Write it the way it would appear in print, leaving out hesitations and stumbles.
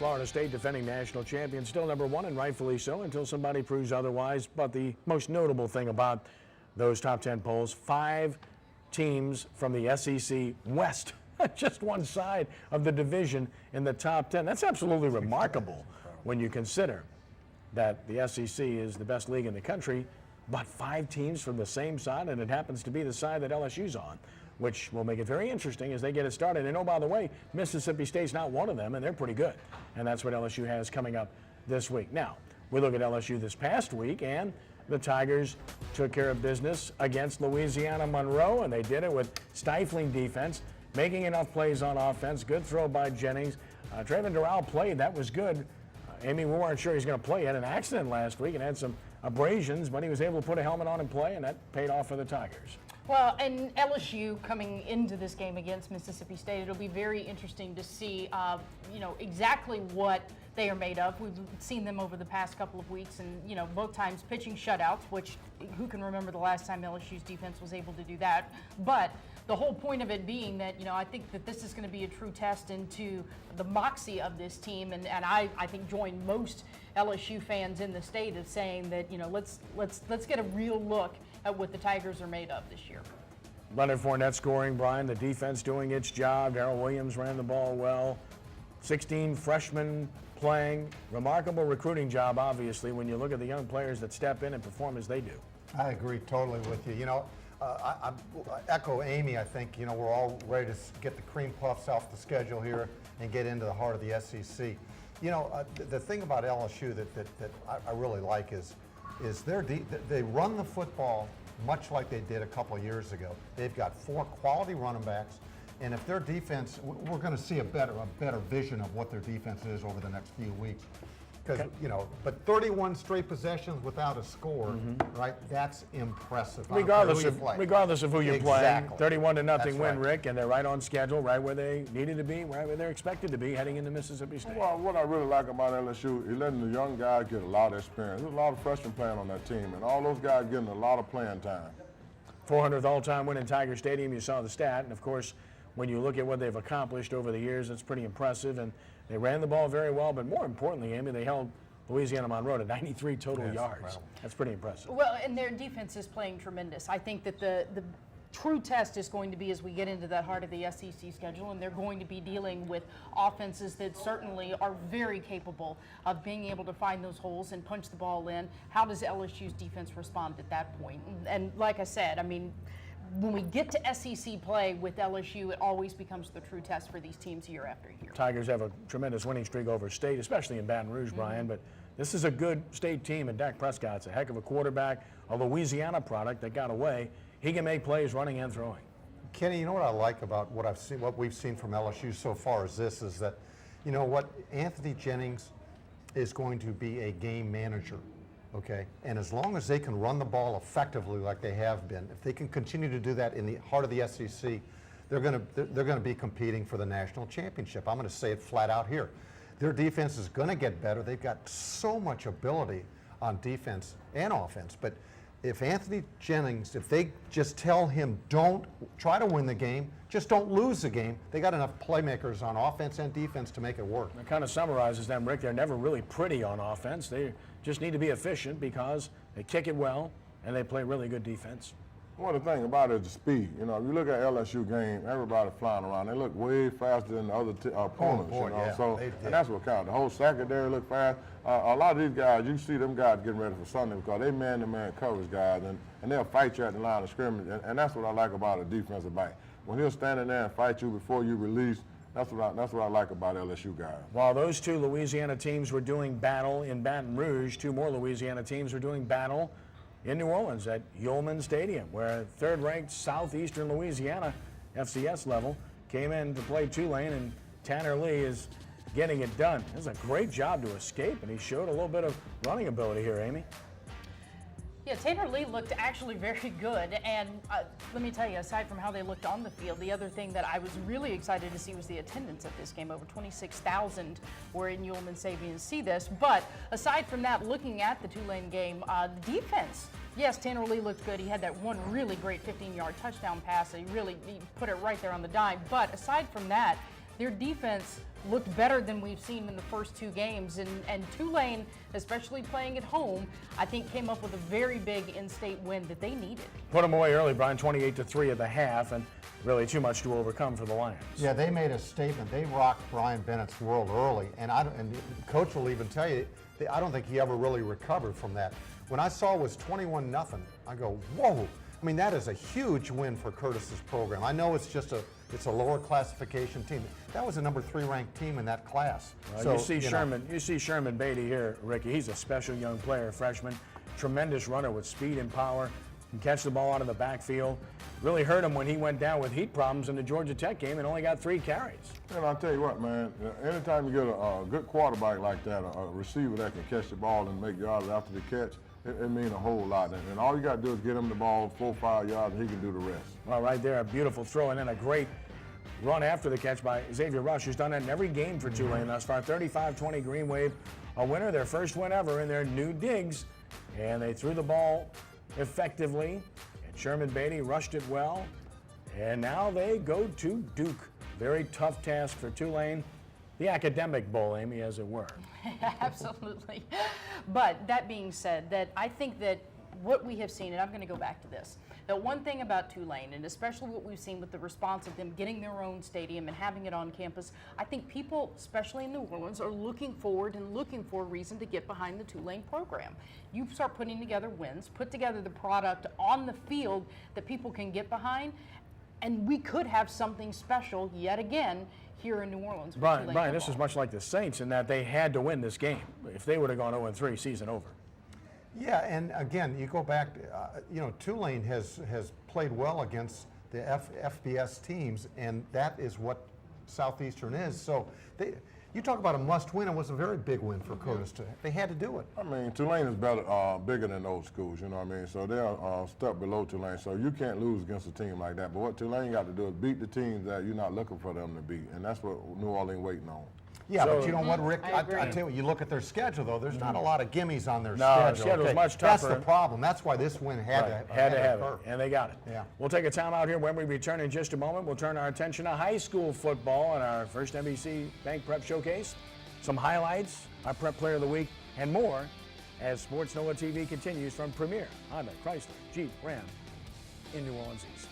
Florida State, defending national champion, still number one, and rightfully so until somebody proves otherwise. But the most notable thing about those top 10 polls, 5 teams from the SEC West, just one side of the division in the top 10. That's absolutely remarkable when you consider that the SEC is the best league in the country, but 5 teams from the same side, and it happens to be the side that LSU's on, which will make it very interesting as they get it started. And oh, by the way, Mississippi State's not one of them, and they're pretty good. And that's what LSU has coming up this week. Now, we look at LSU this past week, and the Tigers took care of business against Louisiana Monroe, and they did it with stifling defense, making enough plays on offense. Good throw by Jennings. Trayvon Durrell played. That was good. Amy, we weren't sure he's going to play. He had an accident last week and had some abrasions, but he was able to put a helmet on and play, and that paid off for the Tigers. Well, and LSU coming into this game against Mississippi State, it'll be very interesting to see, exactly what they are made of. We've seen them over the past couple of weeks, and both times pitching shutouts, which who can remember the last time LSU's defense was able to do that? But the whole point of it being that, I think that this is going to be a true test into the moxie of this team, and I think join most LSU fans in the state of saying that, let's get a real look at what the Tigers are made of this year. Leonard Fournette scoring, Brian. The defense doing its job. Darrell Williams ran the ball well. 16 freshmen playing. Remarkable recruiting job, obviously, when you look at the young players that step in and perform as they do. I agree totally with you. I echo Amy. I think, we're all ready to get the cream puffs off the schedule here and get into the heart of the SEC. The thing about LSU that I really like is they run the football much like they did a couple of years ago. They've got 4 quality running backs, and if their defense, we're going to see a better vision of what their defense is over the next few weeks. Because, but 31 straight possessions without a score, right? That's impressive. Regardless of who you're playing. 31-0 win, right. Rick, and they're right on schedule, right where they needed to be, right where they're expected to be heading into Mississippi State. Well, what I really like about LSU is letting the young guys get a lot of experience. There's a lot of freshmen playing on that team, and all those guys getting a lot of playing time. 400th all-time win in Tiger Stadium, you saw the stat, and of course, when you look at what they've accomplished over the years, it's pretty impressive, and they ran the ball very well, but more importantly, Amy, they held Louisiana Monroe to 93 total yards. Wow. That's pretty impressive. Well, and their defense is playing tremendous. I think that the true test is going to be as we get into the heart of the SEC schedule, and they're going to be dealing with offenses that certainly are very capable of being able to find those holes and punch the ball in. How does LSU's defense respond at that point? And like I said, when we get to SEC play with LSU, it always becomes the true test for these teams year after year. Tigers have a tremendous winning streak over State, especially in Baton Rouge, Brian, but this is a good State team, and Dak Prescott's a heck of a quarterback, a Louisiana product that got away. He can make plays running and throwing. Kenny, you know what I like about what we've seen from LSU so far is that, Anthony Jennings is going to be a game manager. Okay, and as long as they can run the ball effectively like they have been, if they can continue to do that in the heart of the SEC, they're going to be competing for the national championship. I'm going to say it flat out here. Their defense is going to get better. They've got so much ability on defense and offense. But if Anthony Jennings, if they just tell him don't try to win the game, just don't lose the game, they got enough playmakers on offense and defense to make it work. That kind of summarizes them, Rick. They're never really pretty on offense. They just need to be efficient because they kick it well and they play really good defense. Well, the thing about it is the speed. If you look at LSU game, everybody flying around. They look way faster than the other opponents. And that's what counts. The whole secondary look fast. A lot of these guys, you see them guys getting ready for Sunday because they man-to-man coverage guys, and they'll fight you at the line of scrimmage. And that's what I like about a defensive back. When he'll stand in there and fight you before you release, that's what I like about LSU guys. While those 2 Louisiana teams were doing battle in Baton Rouge, 2 more Louisiana teams were doing battle in New Orleans at UL Stadium, where 3rd-ranked Southeastern Louisiana, FCS level, came in to play Tulane, and Tanner Lee is getting it done. It was a great job to escape, and he showed a little bit of running ability here, Amy. Yeah, Tanner Lee looked actually very good, and let me tell you, aside from how they looked on the field, the other thing that I was really excited to see was the attendance at this game. Over 26,000 were in UL Stadium to see this, but aside from that, looking at the Tulane game, the defense, yes, Tanner Lee looked good. He had that one really great 15-yard touchdown pass. He put it right there on the dime, but aside from that, their defense looked better than we've seen in the first two games. And Tulane, especially playing at home, I think came up with a very big in-state win that they needed. Put them away early, Brian, 28-3 at the half, and really too much to overcome for the Lions. Yeah, they made a statement. They rocked Brian Bennett's world early, and coach will even tell you, I don't think he ever really recovered from that. When I saw it was 21-0, I go, whoa. I mean, that is a huge win for Curtis's program. I know it's a lower classification team. That was a number 3 ranked team in that class. So you see Sherman Beatty here, Ricky. He's a special young player, freshman, tremendous runner with speed and power. Can catch the ball out of the backfield. Really hurt him when he went down with heat problems in the Georgia Tech game and only got 3 carries. And I'll tell you what, man, anytime you get a good quarterback like that, a receiver that can catch the ball and make yards after the catch, it means a whole lot. And all you got to do is get him the ball 4 or 5 yards and he can do the rest. Well, right there, a beautiful throw and then a great run after the catch by Xavier Rush, who's done that in every game for Tulane thus far. 35-20 Green Wave, a winner, their first win ever in their new digs. And they threw the ball effectively. And Sherman Beatty rushed it well. And now they go to Duke. Very tough task for Tulane. The academic bowl, Amy, as it were. Absolutely. But that being said, that I think that what we have seen, and I'm going to go back to this, that one thing about Tulane, and especially what we've seen with the response of them getting their own stadium and having it on campus, I think people, especially in New Orleans, are looking forward and looking for a reason to get behind the Tulane program. You start putting together wins, put together the product on the field that people can get behind, and we could have something special yet again here in New Orleans. Brian, this is much like the Saints in that they had to win this game. If they would have gone 0-3, season over. Yeah, and again, you go back, Tulane has played well against the FBS teams, and that is what Southeastern is. So you talk about a must-win. It was a very big win for Curtis. They had to do it. I mean, Tulane is bigger than those schools, you know what I mean? So they're a step below Tulane, so you can't lose against a team like that. But what Tulane got to do is beat the teams that you're not looking for them to beat, and that's what New Orleans waiting on. Yeah, but you know what, Rick? I tell you what, you look at their schedule, though, there's not a lot of gimmies on their schedule. No, the schedule's much tougher. That's the problem. That's why this win had to have it, and they got it. Yeah. We'll take a time out here. When we return in just a moment, we'll turn our attention to high school football and our first NBC Bank Prep Showcase, some highlights, our Prep Player of the Week, and more as sportsNOLAtv continues from Premier Honda, Chrysler, Jeep, Ram in New Orleans East.